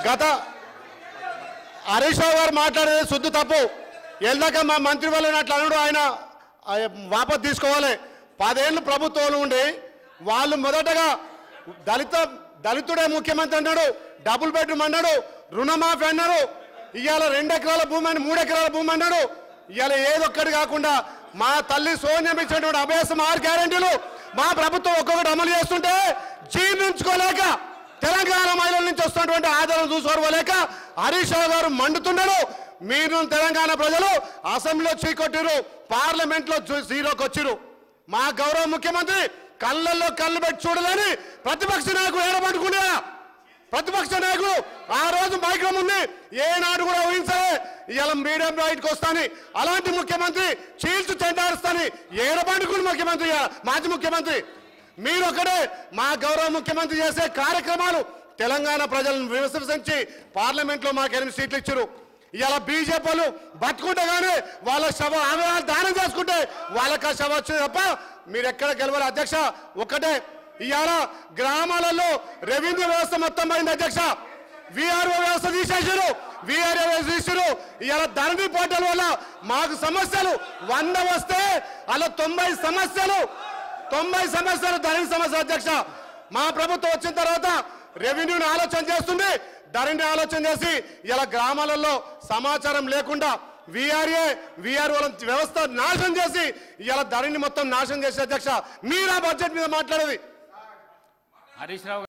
గత హరీష్ రావు గారు మాట్లాడేది శుద్ధ తప్పు. వెళ్ళాక మా మంత్రి వాళ్ళని అట్లా అనడు, ఆయన వాపసు తీసుకోవాలి. 10 ఏళ్ళు ప్రభుత్వంలో ఉండి వాళ్ళు మొదటగా దళితుడే ముఖ్యమంత్రి అన్నాడు, డబుల్ బెడ్రూమ్ అన్నాడు, రుణమాఫీ అన్నాడు. ఇవాళ 2 ఎకరాల భూమి అని 3 ఎకరాల భూమి అన్నాడు. ఇవాళ ఏదొక్కటి కాకుండా మా తల్లి సోనియా ఇచ్చినటువంటి అభయసం 6 గ్యారెంటీలు మా ప్రభుత్వం ఒక్కొక్కటి అమలు చేస్తుంటే జీర్ణించుకోలేక తెలంగాణ మహిళల నుంచి వస్తున్నటువంటి ఆదరణ చూసుకోలేక హరీష్ రావు గారు మండుతున్నాడు. మీరు తెలంగాణ ప్రజలు అసెంబ్లీలో చీకొట్టిరు, పార్లమెంట్లో జీరోకి వచ్చిరు. మా గౌరవ ముఖ్యమంత్రి కళ్ళల్లో కళ్ళు పెట్టి చూడాలని ప్రతిపక్ష నాయకుడు ఏడబట్టుకునే ప్రతిపక్ష నాయకుడు ఆ రోజు మైక్రో ఉంది ఏనాడు కూడా ఊహించలే ఇలా మీడియా బయటకు వస్తాని. అలాంటి ముఖ్యమంత్రి చీల్చు చెండాడుస్తాని ఏడబట్టుకుని ముఖ్యమంత్రి, మాజీ ముఖ్యమంత్రి మీరు ఒకటే. మా గౌరవ ముఖ్యమంత్రి చేసే కార్యక్రమాలు తెలంగాణ ప్రజలను విమర్శించి పార్లమెంట్లో మాకు 8 సీట్లు ఇచ్చారు. ఇలా బీజేపీలు బతుకుంటే కానీ వాళ్ళ శవ ఆమె దానం చేసుకుంటే వాళ్ళకి ఆ శవ వచ్చింది తప్ప మీరు ఎక్కడ గెలవాలి. అధ్యక్ష ఒకటే, ఇవాళ గ్రామాలలో రెవెన్యూ వ్యవస్థ మొత్తం పోయింది అధ్యక్ష. విఆర్ఓ వ్యవస్థ తీసేసారు, విఆర్ఓ వ్యవస్థ తీసారు. ఇవాళ ధరణి పోర్టల్ వల్ల మాకు సమస్యలు 100 వస్తే అలా 90 సమస్యలు ధరణి సమస్యలు అధ్యక్ష. మా ప్రభుత్వం వచ్చిన తర్వాత రెవెన్యూని ఆలోచన చేస్తుంది, ధరణి ఆలోచన చేసి ఇలా గ్రామాలలో సమాచారం లేకుండా విఆర్ఓ వ్యవస్థ నాశనం చేసి ఇలా ధరణి మొత్తం నాశనం చేసి అధ్యక్ష. మీరు ఆ బడ్జెట్ మీద మాట్లాడేది హరీష్ రావు